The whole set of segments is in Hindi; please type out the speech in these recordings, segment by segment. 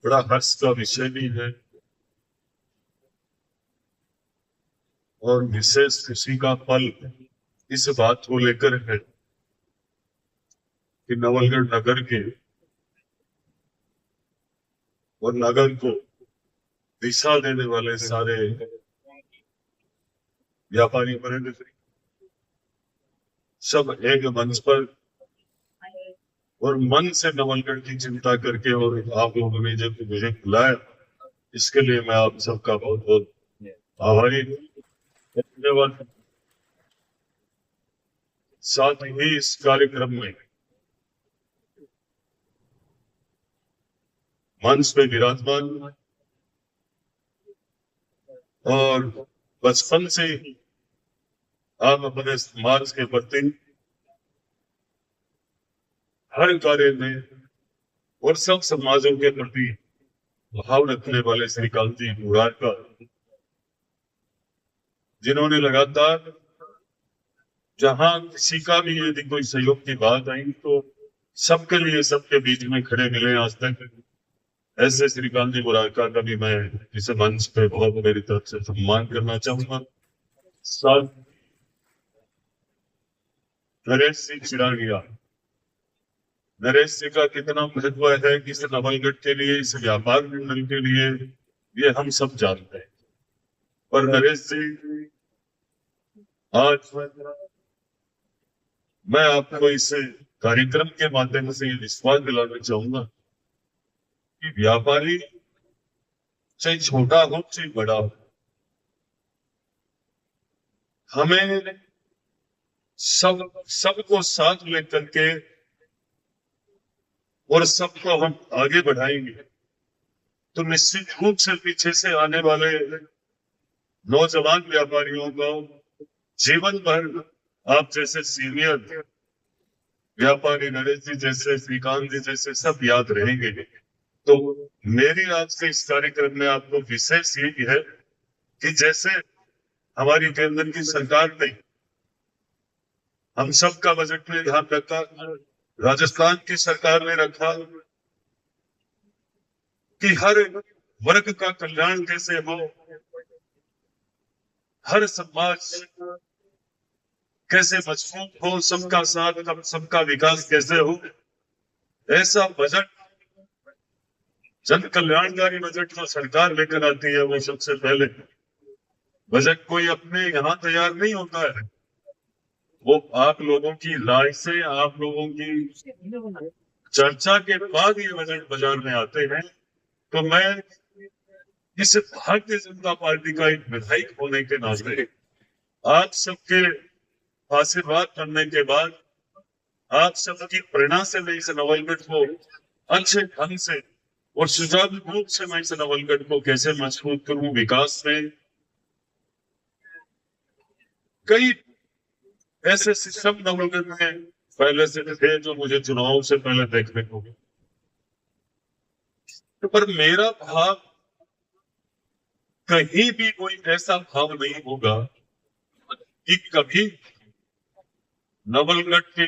बड़ा हर्ष का विषय भी है और विशेष खुशी का पल इस बात को लेकर है कि नवलगढ़ नगर के और नगर को दिशा देने वाले सारे व्यापारी वर्ग सब एक मंच पर और मन से नवलगढ़ की चिंता करके और आप लोगों ने जब मुझे बुलाया, इसके लिए मैं आप सबका बहुत बहुत आभारी हूँ। धन्यवाद। साथ ही इस कार्यक्रम में मंच पे विराजमान और बचपन से ही आप अपने समाज के प्रति हर कार्य में और सब समाजों के प्रति भाव रखने वाले श्रीकांत जी मुरारकर, जिन्होंने लगातार जहां किसी का भी यदि कोई सहयोग की बात आई तो सबके लिए सबके बीच में खड़े मिले आज तक। ऐसे श्रीकांत जी मुरारकर का भी मैं इस मंच पे बहुत मेरी तरफ से सम्मान करना चाहूंगा। साथ नरेश सिंह चिरागिया, नरेश जी का कितना महत्व है कि इस नवलगढ़ के लिए, इस व्यापार मंडल के लिए, ये हम सब जानते हैं। पर नरेश जी, आज मैं आपको इस कार्यक्रम के माध्यम से ये विश्वास दिलाना चाहूंगा कि व्यापारी चाहे छोटा हो चाहे बड़ा हो, हमें सबको साथ लेकर के और सबको हम आगे बढ़ाएंगे तो निश्चित रूप से पीछे से आने वाले नौजवान व्यापारियों को जीवन भर आप जैसे सीनियर व्यापारी नरेश जी जैसे, श्रीकांत जी जैसे सब याद रहेंगे। तो मेरी आज के इस कार्यक्रम में आपको विशेष यही है कि जैसे हमारी केंद्र की सरकार ने हम सबका बजट में ध्यान रखा, राजस्थान की सरकार ने रखा कि हर वर्ग का कल्याण कैसे हो, हर समाज कैसे मजबूत हो, सबका साथ सबका विकास कैसे हो, ऐसा बजट, जन कल्याणकारी बजट जो सरकार लेकर आती है वो सबसे पहले बजट कोई अपने यहाँ तैयार नहीं होता है, वो आप लोगों की राय से, आप लोगों की चर्चा के बाद ये बजट बाजार में आते हैं। तो मैं इस भारतीय जनता पार्टी का एक विधायक होने के नाते आप सबके आशीर्वाद करने के बाद, आप सबकी प्रेरणा से मैं इस नवलगढ़ को अच्छे ढंग से और सुचारू रूप से मैं इस नवलगढ़ को कैसे मजबूत करूं विकास में। कई ऐसे सिस्टम नवलगढ़ में पहले से थे जो मुझे चुनाव से पहले देखने को मिले, तो पर मेरा भाव कहीं भी कोई ऐसा भाव नहीं होगा कि कभी नवलगढ़ के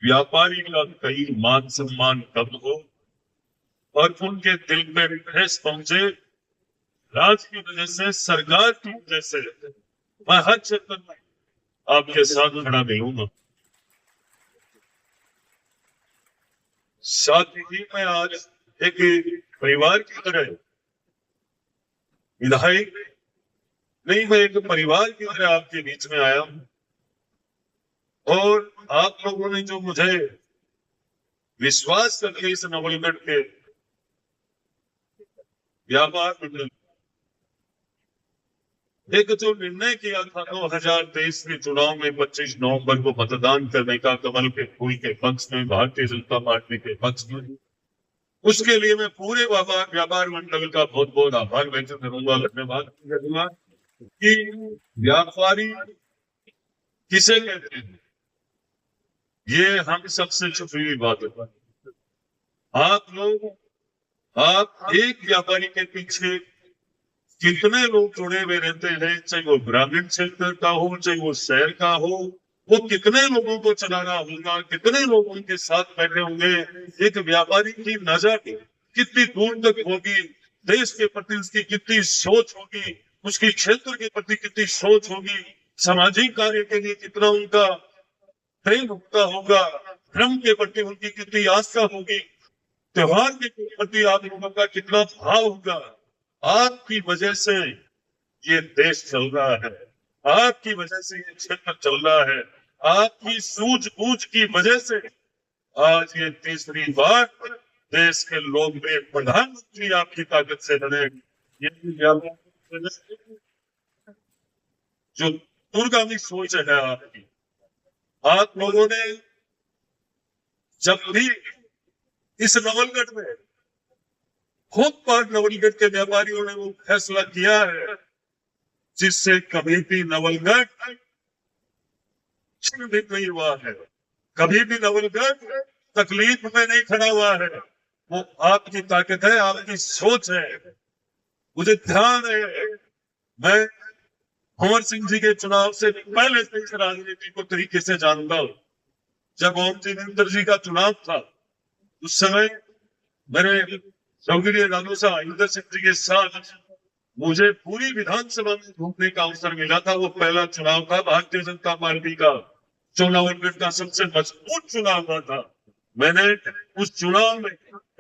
व्यापारी का कहीं मान सम्मान कम हो और उनके दिल में ठेस पहुंचे राज की वजह से, सरकार की वजह से। मैं हर क्षेत्र में आपके साथ खड़ा मिलूंगा। साथ ही मैं आज एक परिवार की तरह विधायक नहीं, मैं एक परिवार की तरह आपके बीच में आया हूं और आप लोगों ने जो मुझे विश्वास करके इस नवलगढ़ के व्यापार मंडल एक जो निर्णय किया था 2023 के चुनाव में 25 नवंबर को मतदान करने का कमल के फूल के पक्ष में, भारतीय जनता पार्टी के पक्ष में, उसके लिए मैं पूरे व्यापार मंडल का बहुत बहुत आभार व्यक्त करूंगा, धन्यवाद करूंगा। कि व्यापारी किसे कहते हैं ये हम सबसे छुपी हुई बात है। आप लोग, आप एक व्यापारी के पीछे कितने लोग जुड़े हुए रहते हैं, चाहे वो ग्रामीण क्षेत्र का हो चाहे वो शहर का हो, वो कितने लोगों को चलाना होगा, कितने लोग उनके साथ बैठे होंगे। एक व्यापारी की नजर कितनी दूर तक होगी, देश के प्रति उसकी कितनी सोच होगी, उसकी क्षेत्र के प्रति कितनी सोच होगी, सामाजिक कार्य के लिए कितना उनका प्रेम उनका होगा, धर्म के प्रति उनकी कितनी आस्था होगी, त्योहार के प्रति आप लोगों का कितना भाव होगा। आपकी वजह से ये देश चल रहा है, आपकी वजह से ये क्षेत्र चल रहा है, आपकी सूझबूझ की वजह से आज ये तीसरी बार देश के लोकप्रिय प्रधानमंत्री आपकी ताकत से बने। ये जो दूरगामी सोच है आपकी, आप लोगों ने जब भी इस नवलगढ़ में खूब बार नवलगढ़ के व्यापारियों ने वो फैसला किया है जिससे कभी भी नवलगढ़ छिन्न नहीं हुआ है, कभी भी नवलगढ़ तकलीफ में नहीं खड़ा हुआ है। वो आपकी ताकत है, आपकी सोच है। मुझे ध्यान है, मैं कुंवर सिंह जी के चुनाव से पहले से इस राजनीति को तरीके से जानता हूं। जब ओम जिनेंद्र जी का चुनाव था उस समय मेरे चौधरी राघोसा इंदर सिंह जी के साथ मुझे पूरी विधानसभा में घूमने का अवसर मिला था। वो पहला चुनाव था भारतीय जनता पार्टी का, जो नवलगढ़ का सबसे मजबूत चुनाव हुआ था। मैंने उस चुनाव में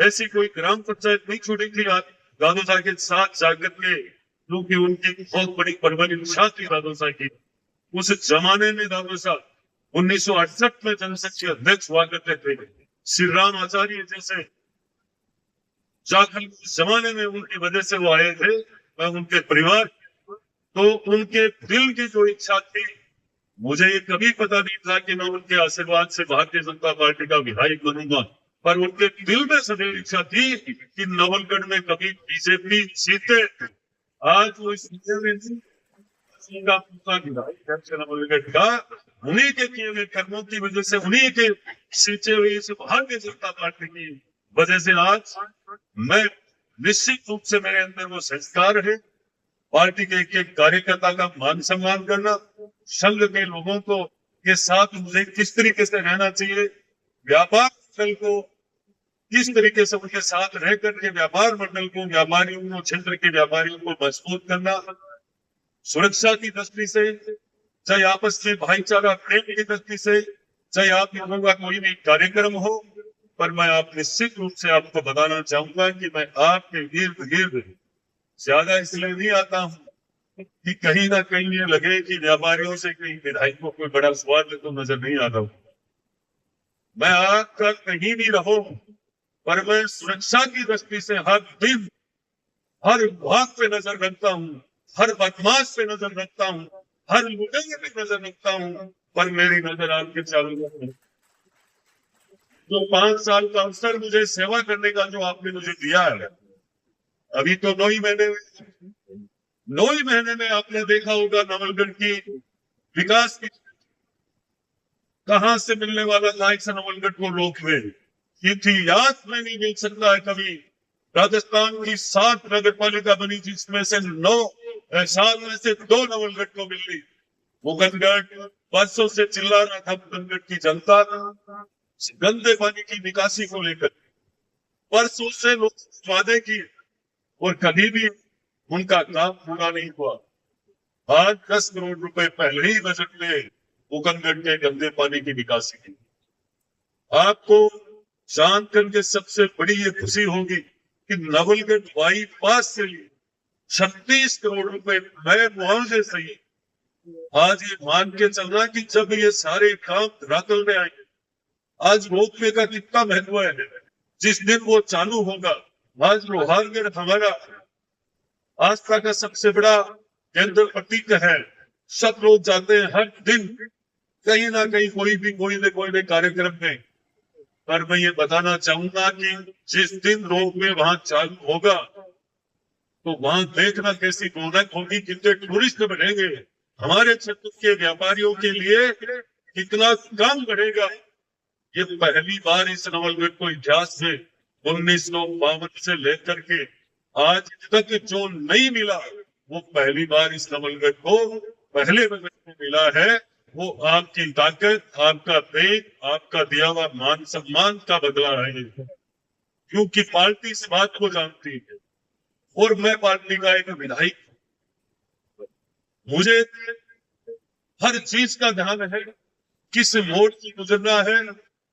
ऐसी कोई ग्राम पंचायत नहीं छोड़ी थी राघोसा के साथ जाकर के, क्योंकि उनकी बहुत बड़ी परवरिश थी राघोसा की। उस जमाने में राघोसा 1968 में जनसंघ के अध्यक्ष हुआ करते थे। श्री राम आचार्य जैसे जाखल जमाने में उनकी वजह से वो आए थे, मैं उनके परिवार, तो उनके दिल की जो इच्छा थी, मुझे ये कभी पता नहीं था कि मैं उनके आशीर्वाद से भारतीय जनता पार्टी का विधायक बनूंगा, पर उनके दिल में सदैव इच्छा थी कि नवलगढ़ में कभी बीजेपी जीते। आज वो इस नवलगढ़ का उन्हीं के किए हुए कर्मों की वजह से, उन्हीं के सींचे हुए इस भारतीय जनता पार्टी की वजह से आज मैं निश्चित रूप से मेरे अंदर वो संस्कार है, पार्टी के एक कार्यकर्ता का मान सम्मान करना, संघ के लोगों को के साथ मुझे किस तरीके से रहना चाहिए, व्यापार मंडल को किस तरीके से उनके साथ रह करके व्यापार मंडल को, व्यापारियों को, क्षेत्र के व्यापारियों को मजबूत करना, सुरक्षा की दृष्टि से, चाहे आपस में भाईचारा प्रेम की दृष्टि से, चाहे आप लोगों का कोई भी कार्यक्रम हो। पर मैं आप निश्चित रूप से आपको बताना चाहूंगा कि मैं आपके इर्द गिर्द ज्यादा इसलिए नहीं आता हूं कि कहीं ना कहीं ये लगे कि व्यापारियों से कहीं विधायकों को बड़ा स्वाद तो नजर नहीं आता हूं। मैं आपका कहीं भी रहो, पर मैं सुरक्षा की दृष्टि से हर दिन हर विभाग पे नजर रखता हूँ, हर बदमाश पे नजर रखता हूँ, हर लुटेरे पे नजर रखता हूँ, पर मेरी नजर आपके चारों तरफ। जो 5 साल का अवसर मुझे सेवा करने का जो आपने मुझे दिया है, अभी तो 9 ही महीने में आपने देखा होगा नवलगढ़ की विकास की कहां से मिलने वाला था इस नवलगढ़ को रोकवे। इतिहास में नहीं मिल सकता है कभी। राजस्थान की 7 नगर पालिका बनी जिसमें से 7 में से 2 नवलगढ़ को मिली। मुगनगढ़ वर्षों से चिल्ला रहा था, मुगनगढ़ की जनता गंदे पानी की निकासी को लेकर वर्षों से लोग वादे किए और कभी भी उनका काम पूरा नहीं हुआ। आज 10 करोड़ रुपए पहले ही बजट में मुगनगढ़ के गंदे पानी की निकासी की। आपको जान करके सबसे बड़ी ये खुशी होगी कि नवलगढ़ बाईपास से लिए 36 करोड़ रुपए नए मुआवजे से ही आज ये मान के चलना कि जब ये सारे काम धरातल में आएंगे, आज रोपवे का कितना महत्व है। जिस दिन वो चालू होगा, आज लोहारगढ़ हमारा आस्था का सबसे बड़ा केंद्र प्रतीक है। सब लोग जाते हैं हर दिन कहीं ना कहीं कोई भी कार्यक्रम में। पर मैं ये बताना चाहूंगा कि जिस दिन रोपवे वहां चालू होगा तो वहां देखना कैसी रौनक होगी, कितने टूरिस्ट बढ़ेंगे, हमारे क्षेत्र के व्यापारियों के लिए कितना काम बढ़ेगा। ये पहली बार इस नवलगढ़ को इतिहास में 1952 से लेकर के आज तक जो नहीं मिला, वो पहली बार इस नवलगढ़ को पहले बजट में मिला है। वो आपकी ताकत, आपका तेज, आपका दिया हुआ मान सम्मान का बदला है। क्योंकि पार्टी इस बात को जानती है और मैं पार्टी का एक विधायक, मुझे हर चीज का ध्यान है, किस मोड़ से गुजरना है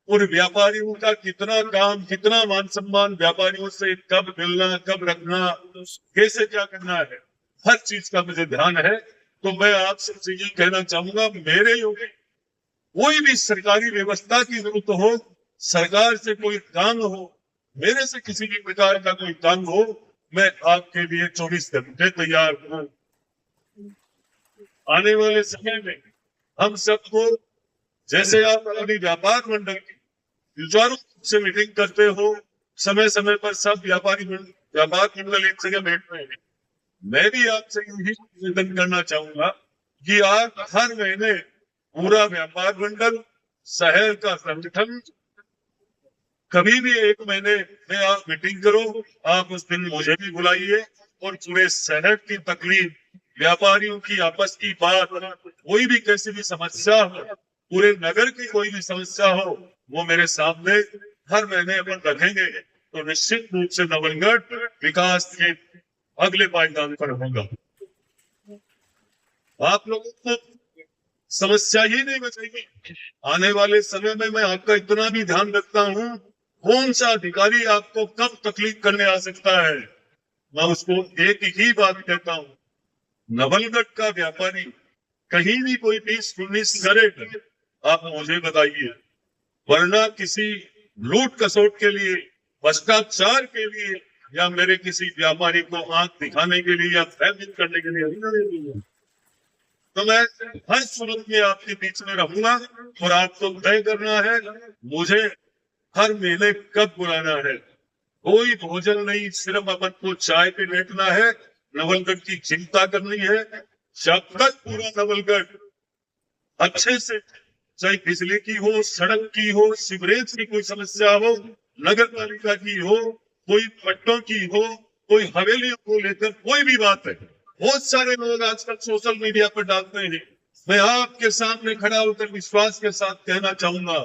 और व्यापारियों का कितना काम, कितना मान सम्मान, व्यापारियों से कब मिलना, कब रखना, कैसे क्या करना है, हर चीज का मुझे ध्यान है। तो मैं आप सबसे ये कहना चाहूंगा, मेरे योगी कोई भी सरकारी व्यवस्था की जरूरत हो, सरकार से कोई काम हो, मेरे से किसी भी प्रकार का कोई काम हो, मैं आपके लिए 24 घंटे तैयार हूं। आने वाले समय में हम सबको, जैसे आप अपनी व्यापार मंडल की सुचारू रूप से मीटिंग करते हो, समय समय पर सब व्यापार मंडल एक जगह बैठते हैं, मैं भी आपसे यही निवेदन करना चाहूंगा कि आप हर महीने पूरा व्यापार मंडल, शहर का संगठन, कभी भी एक महीने में आप मीटिंग करो, आप उस दिन मुझे भी बुलाइए और पूरे शहर की तकलीफ, व्यापारियों की आपस की बात, कोई भी कैसी भी समस्या हो, पूरे नगर की कोई भी समस्या हो, वो मेरे सामने हर महीने अपन रखेंगे, तो निश्चित रूप से नवलगढ़ विकास के अगले पायदान पर होगा। आप लोगों को समस्या ही नहीं बचेगी। आने वाले समय में मैं आपका इतना भी ध्यान रखता हूं, कौन सा अधिकारी आपको कब तकलीफ करने आ सकता है, मैं उसको एक ही बात कहता हूं, नवलगढ़ का व्यापारी कहीं भी कोई 20-19 करे, आप मुझे बताइए, वरना किसी लूट कसोट के लिए, भ्रष्टाचार के लिए, या मेरे किसी व्यापारी को आंख दिखाने के लिए या भयभीत करने के लिए, तो मैं हर सूरत में आपके बीच में रहूंगा और आपको तय करना है मुझे हर महीने कब बुलाना है। कोई भोजन नहीं, सिर्फ अपन को चाय पे बैठना है, नवलगढ़ की चिंता करनी है। जब तक पूरा नवलगढ़ अच्छे से, चाहे बिजली की हो, सड़क की हो, सीवरेज की कोई समस्या हो, नगर पालिका की हो, कोई पट्टों की हो, कोई हवेलियों को लेकर कोई भी बात है, बहुत सारे लोग आजकल सोशल मीडिया पर डालते हैं। मैं आपके सामने खड़ा होकर विश्वास के साथ कहना चाहूंगा,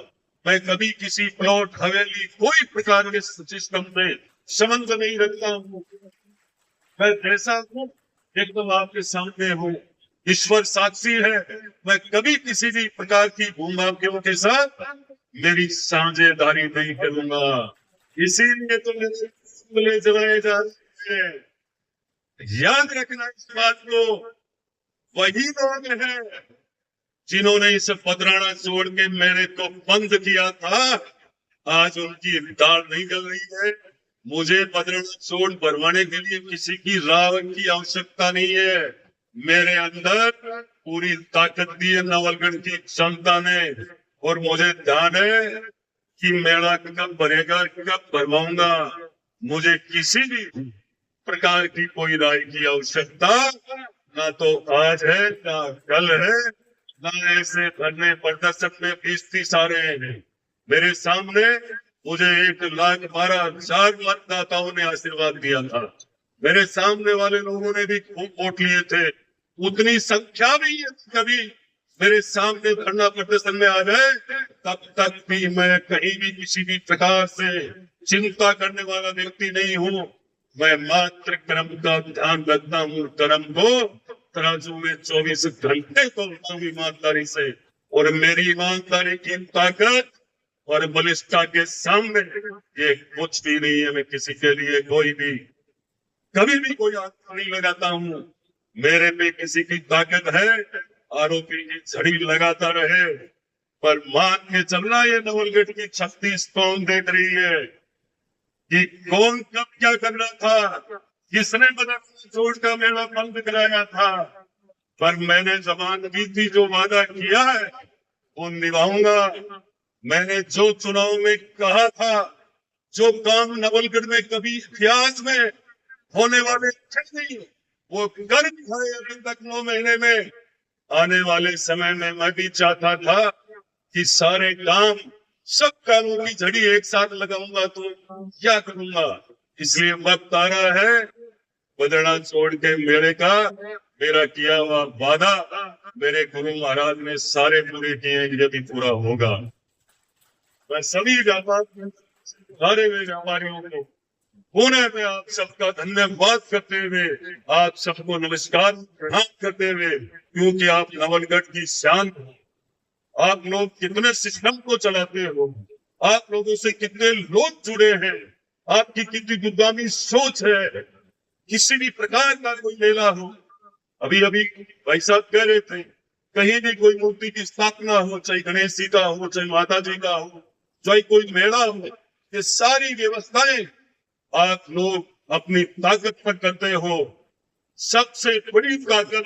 मैं कभी किसी प्लॉट, हवेली, कोई प्रकार के सिस्टम में संबंध नहीं रखता हूँ। मैं जैसा हूँ एकदम आपके सामने हूँ, ईश्वर साक्षी है, मैं कभी किसी भी प्रकार की भूमाफियों के साथ मेरी साझेदारी नहीं करूंगा। इसीलिए तो मेरे जलाए जा रहे हैं। याद रखना इस बात को, वही लोग हैं जिन्होंने इस पदराना छोड़ के मेरे को बंद किया था, आज उनकी दाल नहीं गल रही है। मुझे पदराना छोड़ भरवाने के लिए किसी की राह की आवश्यकता नहीं है। मेरे अंदर पूरी ताकत दी है नवलगढ़ की जनता ने, और मुझे ध्यान है कि मेरा कब भरेगा, कब भरवाऊंगा। मुझे किसी भी प्रकार की कोई राय की आवश्यकता ना तो आज है, ना कल है, ना ऐसे धरने प्रदर्शन में 20-30 आ रहे हैं। मेरे सामने मुझे 1,12,000 मतदाताओं ने आशीर्वाद दिया था, मेरे सामने वाले लोगों ने भी खूब वोट लिए थे। उतनी संख्या भी कभी मेरे सामने धरना प्रदर्शन में आ जाए, तब तक भी मैं कहीं भी किसी भी प्रकार से चिंता करने वाला व्यक्ति नहीं हूँ। मैं मात्र कर्म का ध्यान रखता हूँ, कर्म को तराजू में 24 घंटे तोलता हूँ ईमानदारी से, और मेरी ईमानदारी की ताकत और बलिष्ठता के सामने ये कुछ भी नहीं है। मैं किसी के लिए कोई भी कभी भी कोई आरोप नहीं लगाता हूँ। मेरे पे किसी की ताकत है, आरोपी की झड़ी लगाता रहे, पर मान के चलना ये नवलगढ़ की शक्ति कौन देख रही है कि कौन कब क्या करना था, किसने बदला छोड़ का मेरा बंद कराया था। पर मैंने जबान दी थी, जो वादा किया है वो निभाऊंगा। मैंने जो चुनाव में कहा था, जो काम नवलगढ़ में कभी इतिहास में होने वाले थे नहीं, वो कर दिखाए अभी तक 9 महीने में। आने वाले समय में मैं भी चाहता था कि सारे काम, सब कामों की झड़ी एक साथ लगाऊंगा तो क्या करूंगा। इसलिए वक्त आ रहा है, बदलना छोड़ के मेरा किया हुआ वादा मेरे गुरु महाराज ने सारे पूरे किए, ये भी पूरा होगा। मैं सभी व्यापार सारे वे व्यापारियों को पुणे में आप सबका धन्यवाद करते हुए, आप सबको नमस्कार प्रणाम करते हुए, क्योंकि आप नवलगढ़ की शान हो। आप लोग कितने सिस्टम को चलाते हो, आप लोगों से कितने लोग जुड़े हैं, आपकी कितनी दुर्गामी सोच है। किसी भी प्रकार का कोई मेला हो, अभी अभी भाई साहब कह रहे थे, कहीं भी कोई मूर्ति की स्थापना हो, चाहे गणेश जी का हो, चाहे माता जी का हो, चाहे कोई मेला हो, ये सारी व्यवस्थाएं आप लोग अपनी ताकत पर करते हो। सबसे बड़ी ताकत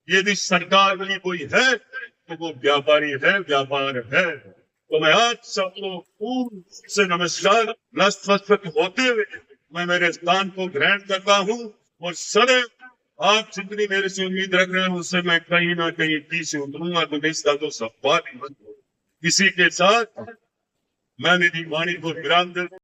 यदि सरकार में कोई है तो वो व्यापारी है, व्यापार है। तो मैं आज सबको पूर्ण से नमस्कार नतमस्तक होते हुए मैं मेरे स्थान को ग्रहण करता हूँ और सदैव आप जितनी मेरे से उम्मीद रख रहे हैं उससे मैं कहीं ना कहीं पीछे उतरूंगा, तो इसका तो सवाल ही मत हो। इसी के साथ मैं मेरी वाणी को विराम दे